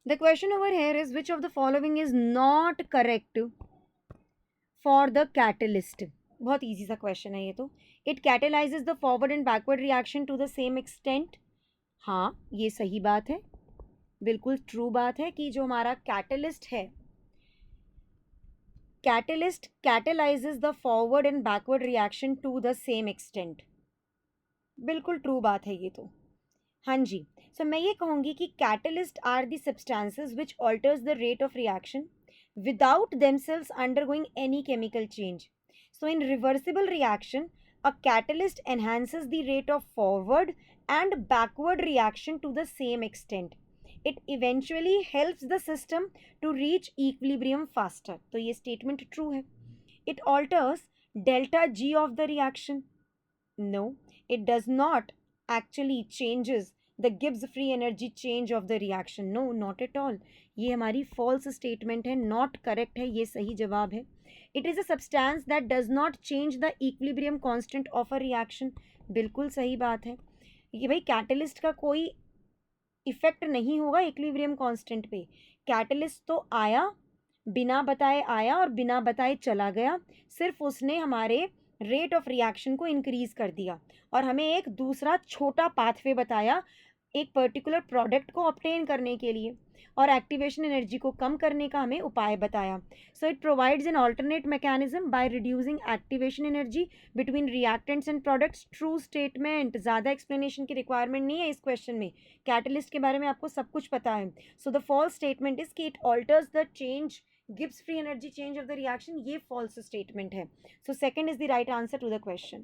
The question over here is which of the following is not correct for the catalyst. बहुत easy सा question है ये तो. It catalyzes the forward and backward reaction to the same extent. हाँ, ये सही बात है, बिल्कुल ट्रू बात है कि जो हमारा कैटलिस्ट है, catalyst catalyses the forward and backward reaction to the same extent. बिल्कुल ट्रू बात है ये तो. हाँ जी. सो मैं ये कहूँगी कि catalyst are the substances which alters the rate of reaction without themselves undergoing any chemical change. So, in reversible reaction, a catalyst enhances the rate of forward and backward reaction to the same extent. It eventually helps the system to reach equilibrium faster. तो ये statement true है. It alters delta G of the reaction. No, it does not actually changes the Gibbs free energy change of the reaction. No, not at all. ये हमारी false statement है, not correct है, ये सही जवाब है. It is a substance that does not change the equilibrium constant of a reaction. बिल्कुल सही बात है. ये भाई कैटलिस्ट का कोई इफेक्ट नहीं होगा इक्विलिब्रियम कांस्टेंट पे. कैटलिस्ट तो आया, बिना बताए आया और बिना बताए चला गया. सिर्फ उसने हमारे रेट ऑफ रिएक्शन को इंक्रीज कर दिया और हमें एक दूसरा छोटा पाथवे बताया एक पर्टिकुलर प्रोडक्ट को ऑब्टेन करने के लिए और एक्टिवेशन एनर्जी को कम करने का हमें उपाय बताया. So it provides an alternate mechanism by reducing activation energy between reactants and products. True statement. ज़्यादा एक्सप्लेनेशन की रिक्वायरमेंट नहीं है इस क्वेश्चन में. कैटलिस्ट के बारे में आपको सब कुछ पता है. So the false statement is कि it alters the change Gibbs free energy change of the reaction. ये false statement है. So second is the right answer to the question.